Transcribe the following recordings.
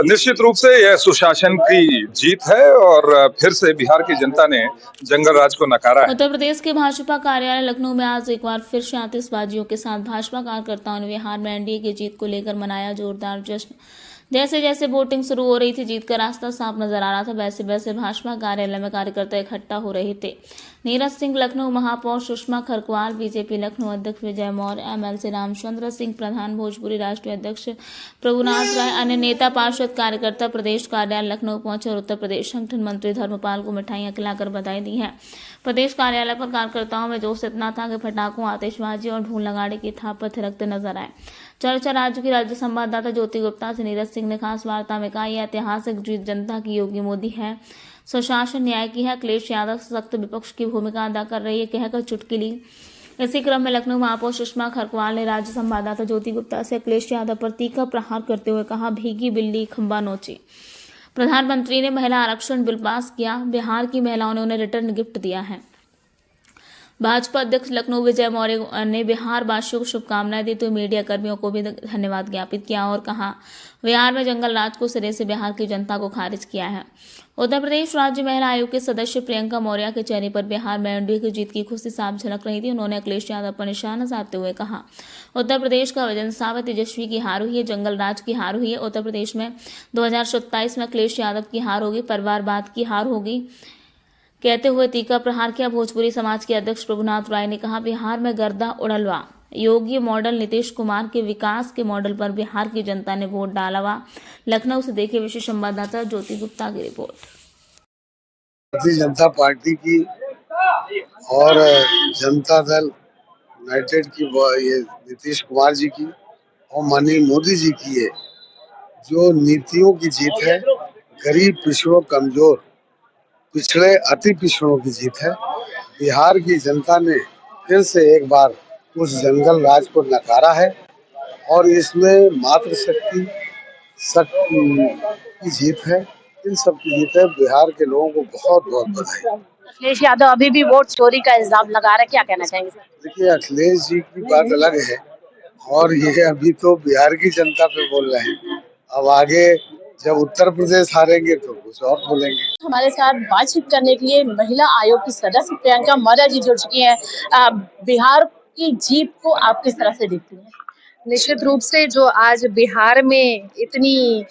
निश्चित रूप से यह सुशासन की जीत है और फिर से बिहार की जनता ने जंगल राज को नकारा है। उत्तर प्रदेश के भाजपा कार्यालय लखनऊ में आज एक बार फिर से आतिशबाजियों के साथ भाजपा कार्यकर्ताओं ने बिहार में एनडीए की जीत को लेकर मनाया जोरदार जश्न। जैसे जैसे वोटिंग शुरू हो रही थी, जीत का रास्ता साफ नजर आ रहा था, वैसे वैसे भाजपा कार्यालय में कार्यकर्ता इकट्ठा हो रहे थे। नीरज सिंह लखनऊ, महापौर सुषमा खरकवाल, बीजेपी लखनऊ अध्यक्ष विजय मौर्य, एमएलसी रामचंद्र सिंह प्रधान, भोजपुरी राष्ट्रीय अध्यक्ष प्रभुनाथ राय, अन्य नेता, पार्षद, कार्यकर्ता प्रदेश कार्यालय लखनऊ पहुंचे और उत्तर प्रदेश संगठन मंत्री धर्मपाल को मिठाइयां खिलाकर बधाई दी है। प्रदेश कार्यालय पर कार्यकर्ताओं में जोश इतना था कि पटाखों, आतिशबाजी और ढोल नगाड़े की थाप पर थिरकते नजर आए। चर्चा राज्य की राज्य संवाददाता ज्योति गुप्ता से नीरज सिंह ने खास वार्ता में कहा, यह ऐतिहासिक जीत जनता की योगी मोदी है, सुशासन न्याय की है, अखिलेश यादव सख्त विपक्ष की भूमिका अदा कर रही है, कहकर चुटकी ली। इसी क्रम में लखनऊ महापौर सुषमा खरकवाल ने राज्य संवाददाता ज्योति गुप्ता से अखिलेश यादव पर तीखा प्रहार करते हुए कहा, भीगी बिल्ली खंबा नोची। प्रधानमंत्री ने महिला आरक्षण बिल पास किया, बिहार की महिलाओं ने उन्हें रिटर्न गिफ्ट दिया है। भाजपा अध्यक्ष लखनऊ विजय मौर्य ने बिहार वासियों को शुभकामनाएं दी तो मीडिया कर्मियों को भी धन्यवाद ज्ञापित किया और कहा, बिहार में जंगल राज को सिरे से बिहार की जनता को खारिज किया है। उत्तर प्रदेश राज्य महिला आयोग के सदस्य प्रियंका मौर्य के चेहरे पर बिहार में एनडीए की जीत की खुशी साफ झलक रही थी। उन्होंने अखिलेश यादव पर निशाना साधते हुए कहा, उत्तर प्रदेश का वजन साबित, तेजस्वी की हार हुई है, जंगल राज की हार हुई है। उत्तर प्रदेश में 2027 में अखिलेश यादव की हार होगी, परिवारवाद की हार होगी, कहते हुए तीखा प्रहार किया। भोजपुरी समाज के अध्यक्ष प्रभुनाथ राय ने कहा, बिहार में गर्दा उड़लवा, योगी मॉडल, नीतीश कुमार के विकास के मॉडल पर बिहार की जनता ने वोट डाला हुआ। लखनऊ से देखिए विशेष संवाददाता ज्योति गुप्ता की रिपोर्ट। भारतीय जनता पार्टी की और जनता दल यूनाइटेड की, ये नीतीश कुमार जी की और माननीय मोदी जी की है जो नीतियों की जीत है। गरीब, पिछड़ों, कमजोर, पिछड़े, अति पिछड़ों की जीत है। बिहार की जनता ने फिर से एक बार उस जंगल राज को नकारा है और इसमें मातृशक्ति की जीत है। इन सब की जीत है। बिहार के लोगों को बहुत बहुत बधाई। अखिलेश यादव अभी भी वोट चोरी का इल्जाम लगा रहे, क्या कहना चाहेंगे? देखिए, अखिलेश जी की बात अलग है और ये अभी तो बिहार की जनता पे बोल रहे हैं। अब आगे जब उत्तर प्रदेश हारेंगे तो कुछ और बोलेंगे। हमारे साथ बातचीत करने के लिए महिला आयोग की सदस्य प्रियंका मौर्य जी जुड़ चुकी हैं। बिहार की जीत को आप किस तरह से देखती हैं? निश्चित रूप से जो आज बिहार में इतनी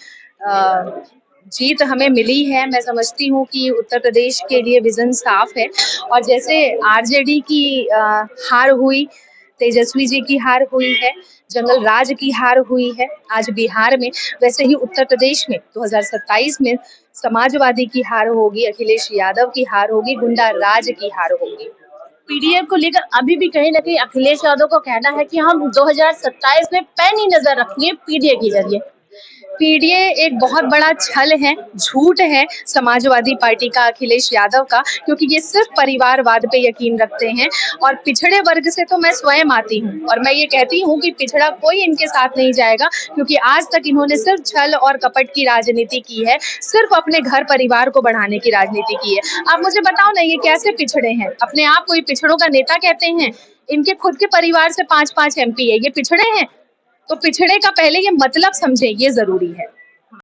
जीत हमें मिली है, मैं समझती हूँ कि उत्तर प्रदेश के लिए विजन साफ है। और जैसे आरजेडी की हार हुई, तेजस्वी जी की हार हुई है, जंगल राज की हार हुई है आज बिहार में, वैसे ही उत्तर प्रदेश में 2027 में समाजवादी की हार होगी, अखिलेश यादव की हार होगी, गुंडा राज की हार होगी। पीडीएफ को लेकर अभी भी कहीं ना कहीं अखिलेश यादव को कहना है कि हम 2027 में पैनी नजर रखेंगे पीडीए के जरिए। पीडीए एक बहुत बड़ा छल है, झूठ है समाजवादी पार्टी का, अखिलेश यादव का, क्योंकि ये सिर्फ परिवारवाद पे यकीन रखते हैं। और पिछड़े वर्ग से तो मैं स्वयं आती हूँ और मैं ये कहती हूँ कि पिछड़ा कोई इनके साथ नहीं जाएगा, क्योंकि आज तक इन्होंने सिर्फ छल और कपट की राजनीति की है, सिर्फ अपने घर परिवार को बढ़ाने की राजनीति की है। आप मुझे बताओ ना, ये कैसे पिछड़े हैं? अपने आप को ये पिछड़ों का नेता कहते हैं। इनके खुद के परिवार से 5-5 MP है, ये पिछड़े हैं? तो पिछड़े का पहले ये मतलब समझे, ये जरूरी है।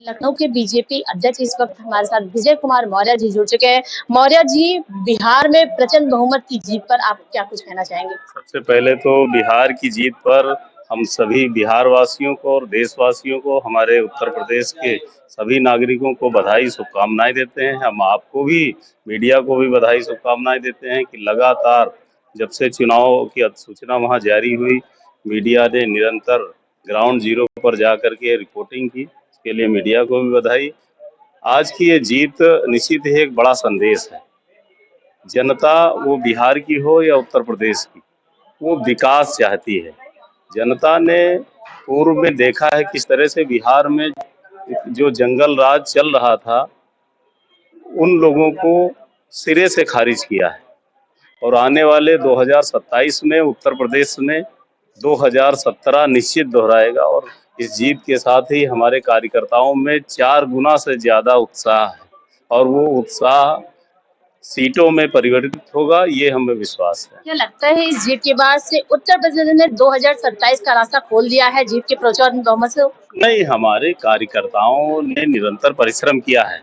लखनऊ के बीजेपी अध्यक्ष इस वक्त हमारे साथ विजय कुमार मौर्य जी जुड़ चुके हैं। मौर्य जी, बिहार में प्रचंड बहुमत की जीत पर आप क्या कुछ कहना चाहेंगे? सबसे पहले तो बिहार की जीत पर हम सभी बिहार वासियों को और देशवासियों को, हमारे उत्तर प्रदेश के सभी नागरिकों को बधाई, शुभकामनाएं देते हैं। हम आपको भी, मीडिया को भी बधाई, शुभकामनाएं देते हैं कि लगातार जब से चुनाव की अधिसूचना वहां जारी हुई, मीडिया ने निरंतर ग्राउंड जीरो पर जाकर के रिपोर्टिंग की, इसके लिए मीडिया को भी बधाई। आज की ये जीत निश्चित ही एक बड़ा संदेश है। जनता, वो बिहार की हो या उत्तर प्रदेश की, वो विकास चाहती है। जनता ने पूर्व में देखा है किस तरह से बिहार में जो जंगल राज चल रहा था, उन लोगों को सिरे से खारिज किया है। और आने वाले 2027 में उत्तर प्रदेश में 2017 निश्चित दोहराएगा और इस जीत के साथ ही हमारे कार्यकर्ताओं में 4 गुना से ज्यादा उत्साह है और वो उत्साह सीटों में परिवर्तित होगा, ये हमें विश्वास है। क्या लगता है इस जीत के बाद से उत्तर प्रदेश ने 2027 का रास्ता खोल दिया है जीत के प्रचुर बहुमत से? नहीं, हमारे कार्यकर्ताओं ने निरंतर परिश्रम किया है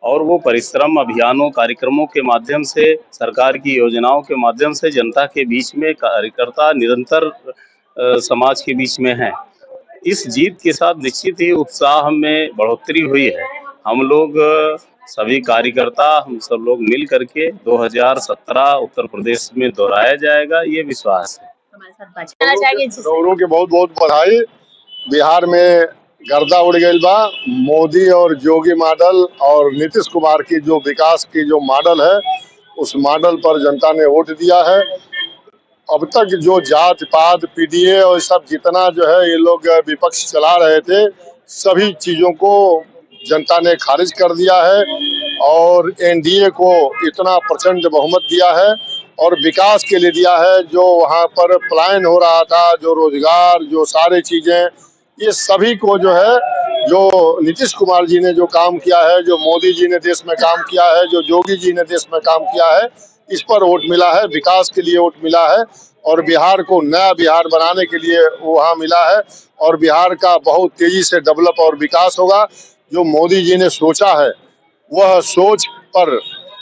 और वो परिश्रम अभियानों, कार्यक्रमों के माध्यम से, सरकार की योजनाओं के माध्यम से जनता के बीच में कार्यकर्ता निरंतर समाज के बीच में हैं। इस जीत के साथ निश्चित ही उत्साह में बढ़ोतरी हुई है। हम लोग सभी कार्यकर्ता, हम सब लोग मिल करके 2017 उत्तर प्रदेश में दोहराया जाएगा, ये विश्वास है। हमारे साथ बातचीत करना चाहेंगे लोगों के बहुत बहुत बधाई। बिहार में गर्दा उड़ गई बा। मोदी और योगी मॉडल और नीतीश कुमार की जो विकास की जो मॉडल है, उस मॉडल पर जनता ने वोट दिया है। अब तक जो जात पात पीडीए और सब जितना जो है ये लोग विपक्ष चला रहे थे, सभी चीजों को जनता ने खारिज कर दिया है और एनडीए को इतना प्रचंड बहुमत दिया है और विकास के लिए दिया है। जो वहाँ पर पलायन हो रहा था, जो रोजगार, जो सारी चीजें, ये सभी को जो है, जो नीतीश कुमार जी ने जो काम किया है, जो मोदी जी ने देश में काम किया है, जो योगी जी ने देश में काम किया है, इस पर वोट मिला है। विकास के लिए वोट मिला है और बिहार को नया बिहार बनाने के लिए वहाँ मिला है और बिहार का बहुत तेजी से डेवलप और विकास होगा। जो मोदी जी ने सोचा है, वह सोच पर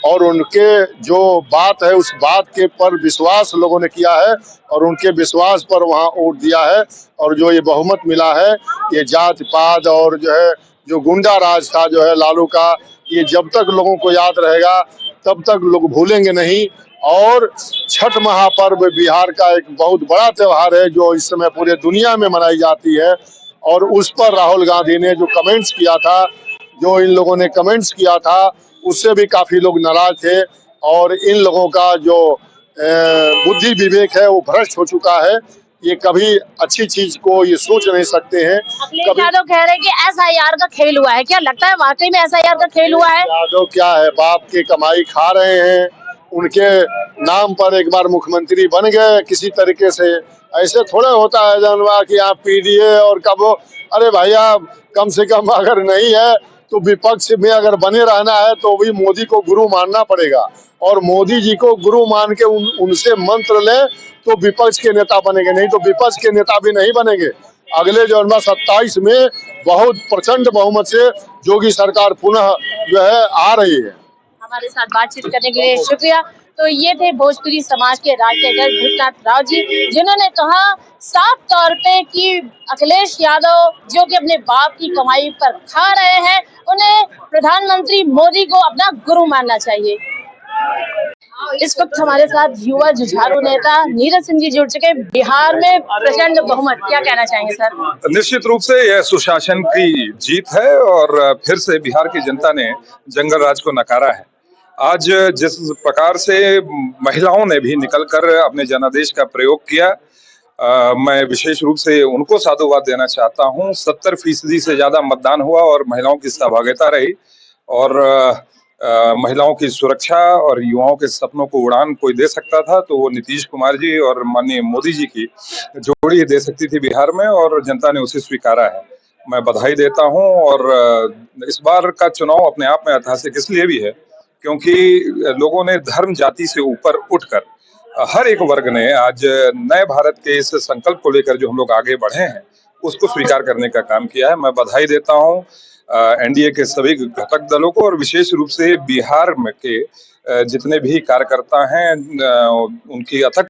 और उनके जो बात है, उस बात के पर विश्वास लोगों ने किया है और उनके विश्वास पर वहाँ वोट दिया है। और जो ये बहुमत मिला है, ये जात पात और जो है, जो गुंडा राज था जो है लालू का, ये जब तक लोगों को याद रहेगा तब तक लोग भूलेंगे नहीं। और छठ महापर्व बिहार का एक बहुत बड़ा त्योहार है जो इस समय पूरे दुनिया में मनाई जाती है और उस पर राहुल गांधी ने जो कमेंट्स किया था, जो इन लोगों ने कमेंट्स किया था, उससे भी काफी लोग नाराज थे और इन लोगों का जो बुद्धि विवेक है वो भ्रष्ट हो चुका है। ये कभी अच्छी चीज को ये सोच नहीं सकते हैं। अखिलेश यादव कह रहे हैं कि एसआईआर का खेल हुआ है। क्या लगता है वाकई में एसआईआर का खेल हुआ है? यादव क्या है, बाप की कमाई खा रहे हैं। उनके नाम पर एक बार मुख्यमंत्री बन गए किसी तरीके से। ऐसे थोड़ा होता है जानवा कि आप पीडीए और कब, अरे भैया कम से कम अगर नहीं है तो विपक्ष में अगर बने रहना है तो भी मोदी को गुरु मानना पड़ेगा और मोदी जी को गुरु मान के उनसे मंत्र ले तो विपक्ष के नेता बनेंगे, नहीं तो विपक्ष के नेता भी नहीं बनेंगे। अगले जो 27 में बहुत प्रचंड बहुमत से योगी सरकार पुनः जो है आ रही है। हमारे साथ बातचीत करने के लिए शुक्रिया। तो ये थे भोजपुरी समाज के राष्ट्रीय अध्यक्ष भूतनाथ राव जी, जिन्होंने कहा साफ तौर पे कि अखिलेश यादव जो कि अपने बाप की कमाई पर खा रहे हैं, उन्हें प्रधानमंत्री मोदी को अपना गुरु मानना चाहिए। इस वक्त हमारे साथ युवा जुझारू नेता नीरज सिंह जी जुड़ चुके हैं। बिहार में प्रचंड बहुमत, क्या कहना चाहेंगे सर? निश्चित रूप से यह सुशासन की जीत है और फिर से बिहार की जनता ने जंगल राज को नकारा है। आज जिस प्रकार से महिलाओं ने भी निकलकर अपने जनादेश का प्रयोग किया, मैं विशेष रूप से उनको साधुवाद देना चाहता हूं। 70% से ज्यादा मतदान हुआ और महिलाओं की सहभागिता रही और महिलाओं की सुरक्षा और युवाओं के सपनों को उड़ान कोई दे सकता था तो वो नीतीश कुमार जी और माननीय मोदी जी की जोड़ी दे सकती थी बिहार में और जनता ने उसे स्वीकारा है। मैं बधाई देता हूं और इस बार का चुनाव अपने आप में ऐतिहासिक इसलिए भी है क्योंकि लोगों ने धर्म जाति से ऊपर उठकर हर एक वर्ग ने आज नए भारत के इस संकल्प को लेकर जो हम लोग आगे बढ़े हैं उसको स्वीकार करने का काम किया है। मैं बधाई देता हूं एनडीए के सभी घटक दलों को और विशेष रूप से बिहार में के जितने भी कार्यकर्ता हैं उनकी अथक